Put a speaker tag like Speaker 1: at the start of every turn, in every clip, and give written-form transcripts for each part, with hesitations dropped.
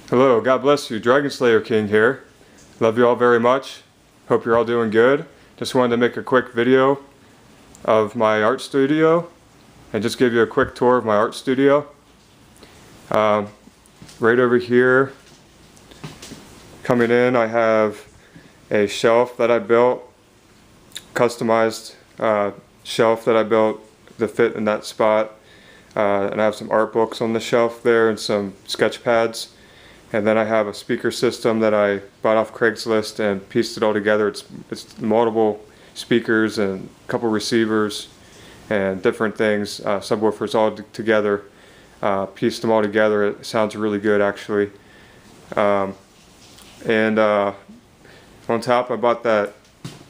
Speaker 1: Hello, God bless you. Dragon Slayer King here. Love you all very much. Hope you're all doing good. Just wanted to make a quick video of my art studio and just give you a quick tour of my art studio. Right over here, coming in, I have a shelf that I built, customized shelf that I built to fit in that spot. And I have some art books on the shelf there and some sketch pads. And then I have a speaker system that I bought off Craigslist and pieced it all together. It's multiple speakers and a couple receivers and different things, subwoofers all together. Pieced them all together. It sounds really good actually. On top I bought that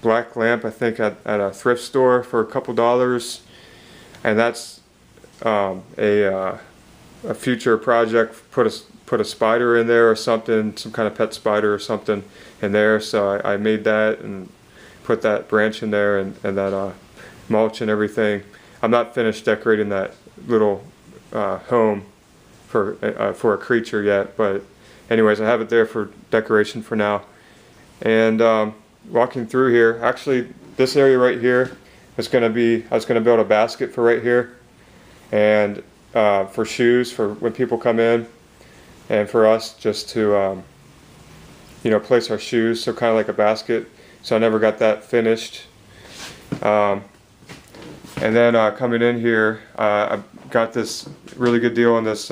Speaker 1: black lamp I think at a thrift store for a couple dollars, and that's a future project. Put a spider in there or something, some kind of pet spider or something in there. So I made that and put that branch in there and that mulch and everything. I'm not finished decorating that little home for a creature yet, but anyways, I have it there for decoration for now. And walking through here, actually this area right here is going to be, I was going to build a basket for right here, and for shoes for when people come in, and for us just to place our shoes, so kind of like a basket. So I never got that finished. And then coming in here, I got this really good deal on this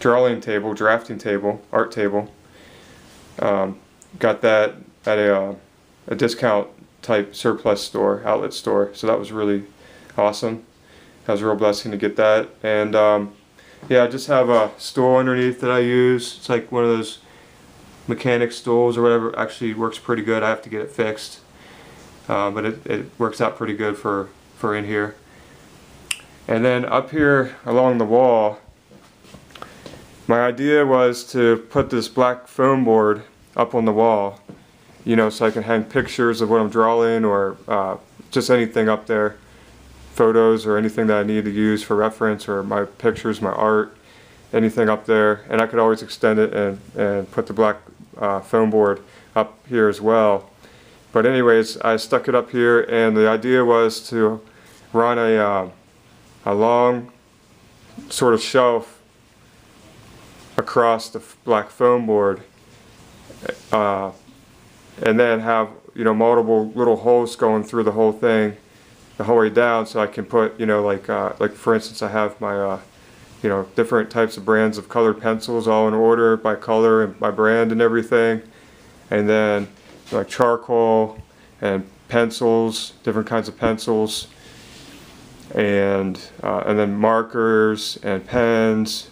Speaker 1: drafting table, art table. Got that at a discount type surplus store, outlet store, so that was really awesome. That was a real blessing to get that. And yeah, I just have a stool underneath that I use. It's like one of those mechanic stools or whatever. Actually works pretty good. I have to get it fixed, but it works out pretty good for in here. And then up here along the wall, my idea was to put this black foam board up on the wall, so I can hang pictures of what I'm drawing, or just anything up there, photos or anything that I need to use for reference, or my pictures, my art, anything up there. And I could always extend it and put the black foam board up here as well. But anyways, I stuck it up here, and the idea was to run a long sort of shelf across the black foam board, and then have multiple little holes going through the whole thing, the whole way down, so I can put like for instance, I have my different types of brands of colored pencils all in order by color and by brand and everything, and then like charcoal and pencils, different kinds of pencils, and then markers and pens,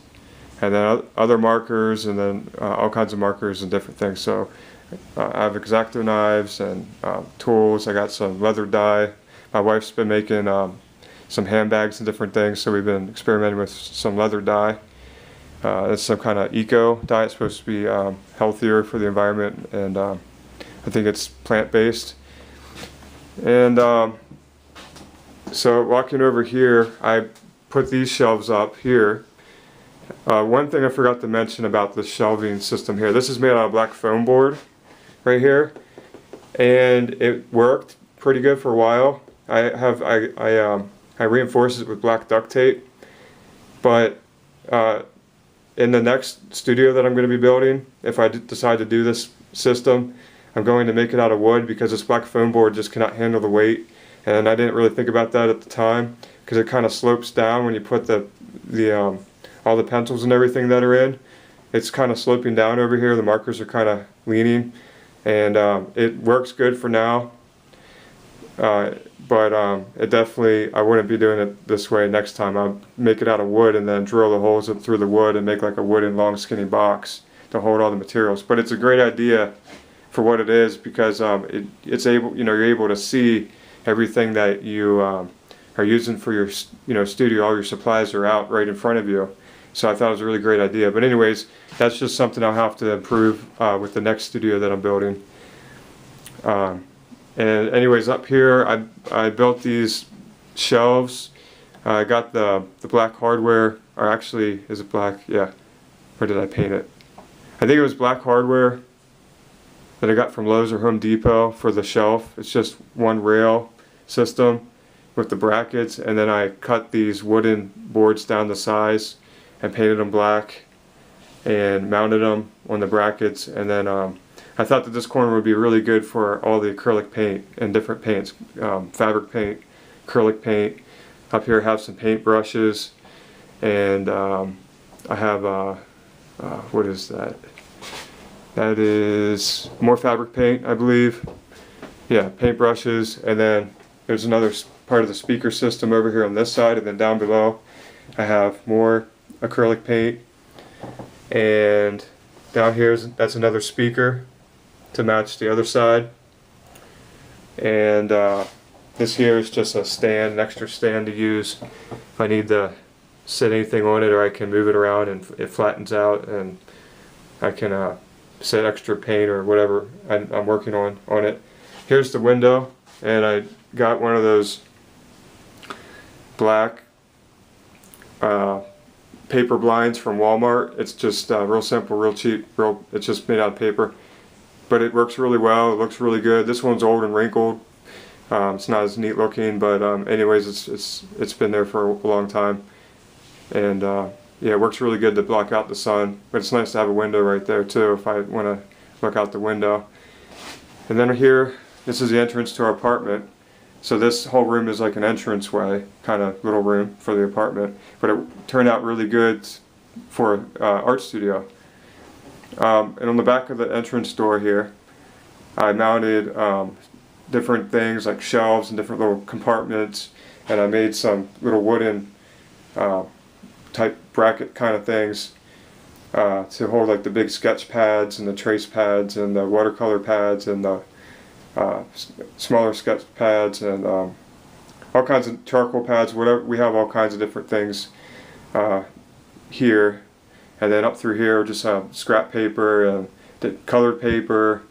Speaker 1: and then other markers, and then all kinds of markers and different things. So I have X-Acto knives and tools. I got some leather dye. My wife's been making some handbags and different things, so we've been experimenting with some leather dye. It's some kind of eco dye. It's supposed to be healthier for the environment, and I think it's plant-based. And so walking over here, I put these shelves up here. One thing I forgot to mention about the shelving system here, this is made out of black foam board right here, and it worked pretty good for a while. I reinforced it with black duct tape, but in the next studio that I'm going to be building, if I decide to do this system, I'm going to make it out of wood, because this black foam board just cannot handle the weight. And I didn't really think about that at the time, because it kind of slopes down when you put all the pencils and everything that are in. It's kind of sloping down over here. The markers are kind of leaning, and it works good for now. But it definitely, I wouldn't be doing it this way next time. I'll make it out of wood and then drill the holes up through the wood and make like a wooden long skinny box to hold all the materials. But it's a great idea for what it is, because it's able, you're able to see everything that you are using for your studio. All your supplies are out right in front of you. So I thought it was a really great idea. But anyways, that's just something I'll have to improve with the next studio that I'm building. And anyways, up here I built these shelves. I got the black hardware, or actually, is it black? Yeah. Or did I paint it? I think it was black hardware that I got from Lowe's or Home Depot for the shelf. It's just one rail system with the brackets, and then I cut these wooden boards down to size and painted them black and mounted them on the brackets. And then I thought that this corner would be really good for all the acrylic paint and different paints, fabric paint, acrylic paint. Up here I have some paint brushes, and I have what is that? That is more fabric paint, I believe. Yeah, paint brushes, and then there's another part of the speaker system over here on this side, and then down below I have more acrylic paint, and down here that's another speaker to match the other side, and this here is just a stand, an extra stand to use if I need to set anything on it, or I can move it around and it flattens out, and I can set extra paint or whatever I'm working on it. Here's the window, and I got one of those black paper blinds from Walmart. It's just real simple, real cheap, it's just made out of paper, but it works really well. It looks really good. This one's old and wrinkled. It's not as neat looking, but anyways, it's been there for a long time, and yeah, it works really good to block out the sun. But it's nice to have a window right there too if I want to look out the window. And then here, this is the entrance to our apartment. So this whole room is like an entranceway, kind of little room for the apartment. But it turned out really good for art studio. And on the back of the entrance door here, I mounted different things like shelves and different little compartments, and I made some little wooden type bracket kind of things to hold like the big sketch pads and the trace pads and the watercolor pads and the smaller sketch pads and all kinds of charcoal pads, whatever. We have all kinds of different things here, and then up through here just scrap paper and colored paper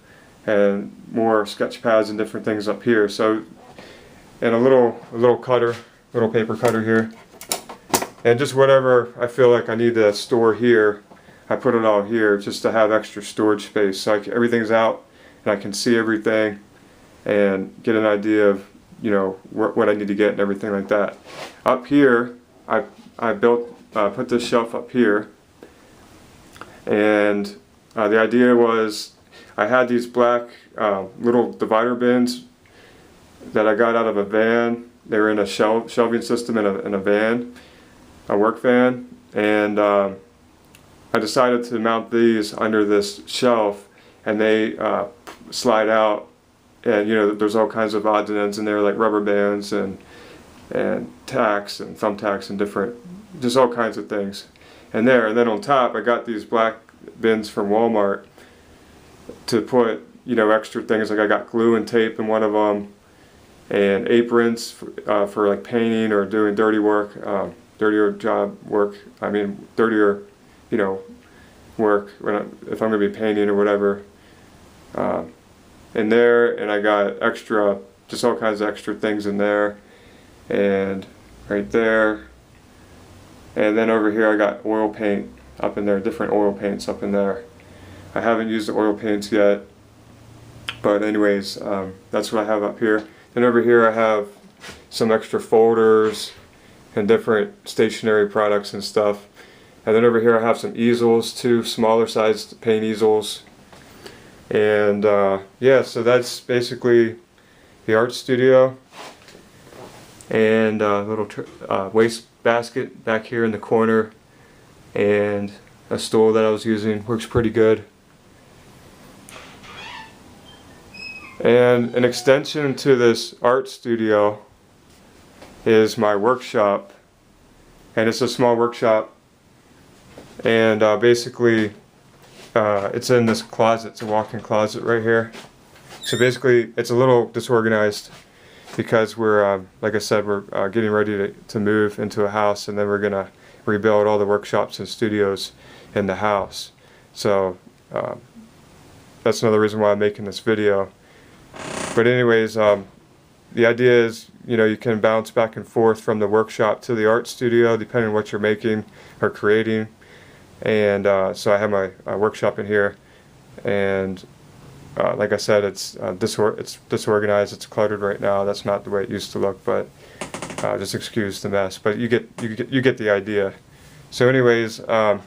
Speaker 1: and more sketch pads and different things up here. So, and a little cutter, little paper cutter here, and just whatever I feel like I need to store here, I put it all here just to have extra storage space. So everything's out and I can see everything and get an idea of, you know, what I need to get and everything like that. Up here, I put this shelf up here, and the idea was I had these black little divider bins that I got out of a van. They were in a shelving system in a van, a work van, and I decided to mount these under this shelf, and they slide out, and you know, there's all kinds of odds and ends in there, like rubber bands and tacks and thumbtacks and different, just all kinds of things. And then on top I got these black bins from Walmart to put, you know, extra things, like I got glue and tape in one of them, and aprons for like painting or doing dirty work, dirtier job work. I mean, dirtier, you know, work if I'm going to be painting or whatever. In there, and I got extra, just all kinds of extra things in there, and right there, and then over here I got oil paint up in there, different oil paints up in there. I haven't used the oil paints yet, but anyways, that's what I have up here. And over here I have some extra folders and different stationery products and stuff. And then over here I have some easels too, smaller sized paint easels. And yeah, so that's basically the art studio. And a little waste basket back here in the corner, and a stool that I was using, works pretty good. And an extension to this art studio is my workshop, and it's a small workshop, and basically it's in this closet. It's a walk-in closet right here. So basically it's a little disorganized because we're, like I said, we're getting ready to move into a house, and then we're gonna rebuild all the workshops and studios in the house. So that's another reason why I'm making this video. But anyways, the idea is, you know, you can bounce back and forth from the workshop to the art studio depending on what you're making or creating. And so I have my workshop in here, and like I said, it's disorganized, it's cluttered right now. That's not the way it used to look, but just excuse the mess. But you get the idea. So anyways, yeah,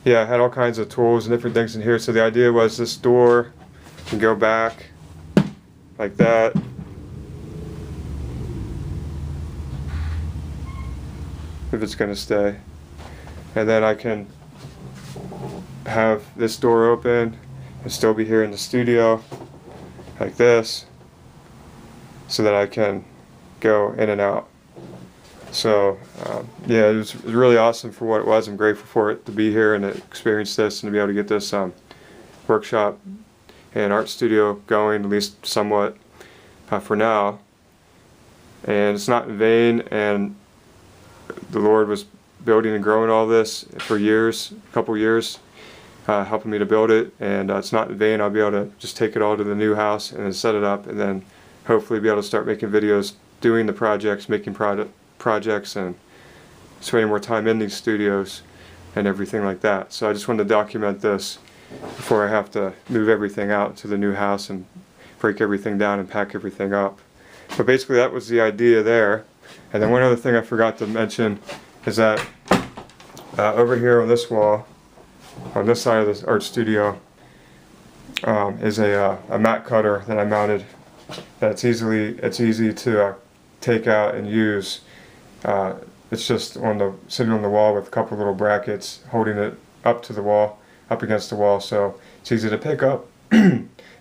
Speaker 1: I had all kinds of tools and different things in here. So the idea was this door can go back like that. If it's going to stay. And then I can have this door open and still be here in the studio like this, so that I can go in and out. So yeah, it was really awesome for what it was. I'm grateful for it to be here and to experience this and to be able to get this workshop and art studio going, at least somewhat, for now. And it's not in vain, and the Lord was building and growing all this for years, a couple years, helping me to build it, and it's not in vain. I'll be able to just take it all to the new house and then set it up, and then hopefully be able to start making videos, doing the projects, making projects, and spending more time in these studios and everything like that. So I just wanted to document this before I have to move everything out to the new house and break everything down and pack everything up. But basically that was the idea there. And then one other thing I forgot to mention is that over here on this wall, on this side of this art studio, is a mat cutter that I mounted. That's easy to take out and use. It's just sitting on the wall with a couple little brackets holding it up to the wall, up against the wall. So it's easy to pick up,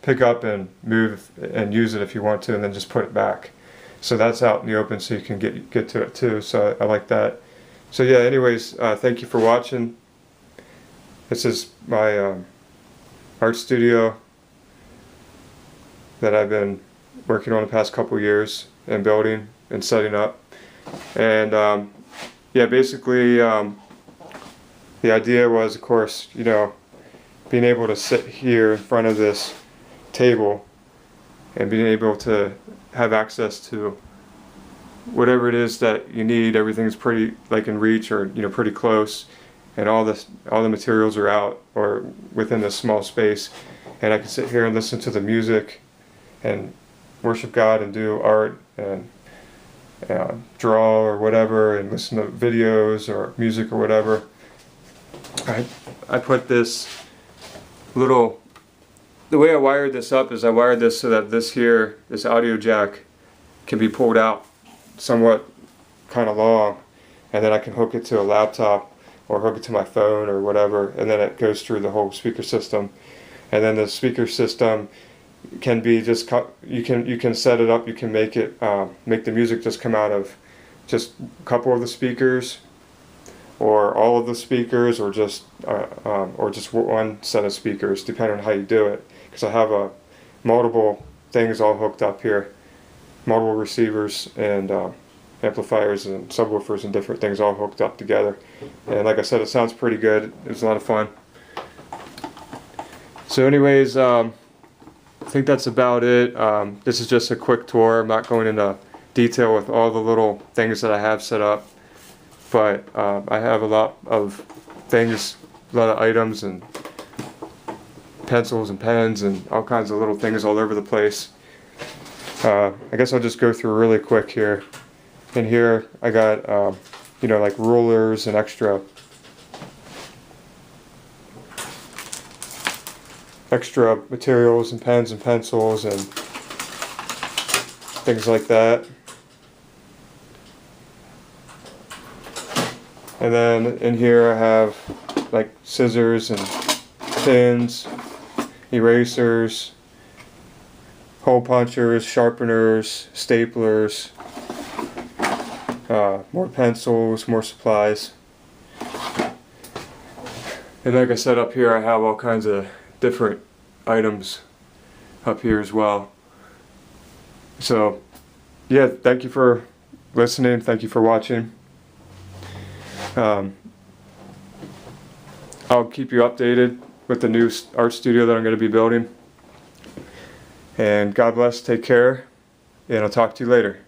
Speaker 1: pick up and move and use it if you want to, and then just put it back. So that's out in the open, so you can get to it too. So I like that. So yeah, anyways, thank you for watching. This is my art studio that I've been working on the past couple years and building and setting up. And yeah, basically the idea was, of course, you know, being able to sit here in front of this table and being able to have access to whatever it is that you need. Everything's pretty like in reach, or you know, pretty close, and all the materials are out or within this small space, and I can sit here and listen to the music and worship God and do art and draw or whatever, and listen to videos or music or whatever. I put this little, the way I wired this up is I wired this so that this audio jack can be pulled out somewhat kind of long, and then I can hook it to a laptop or hook it to my phone or whatever, and then it goes through the whole speaker system. And then the speaker system can be just, you can set it up, you can make it make the music just come out of just a couple of the speakers, or all of the speakers, or just one set of speakers, depending on how you do it. Because I have multiple things all hooked up here, multiple receivers and amplifiers and subwoofers and different things all hooked up together. And like I said, it sounds pretty good. It was a lot of fun. So anyways, I think that's about it. This is just a quick tour. I'm not going into detail with all the little things that I have set up, but I have a lot of things, a lot of items and pencils and pens and all kinds of little things all over the place. I guess I'll just go through really quick here. In here I got you know, like rulers and extra materials and pens and pencils and things like that. And then in here I have like scissors and pins, erasers, hole punchers, sharpeners, staplers, more pencils, more supplies. And like I said, up here I have all kinds of different items up here as well. So yeah, thank you for listening, thank you for watching. I'll keep you updated with the new art studio that I'm going to be building. And God bless, take care, and I'll talk to you later.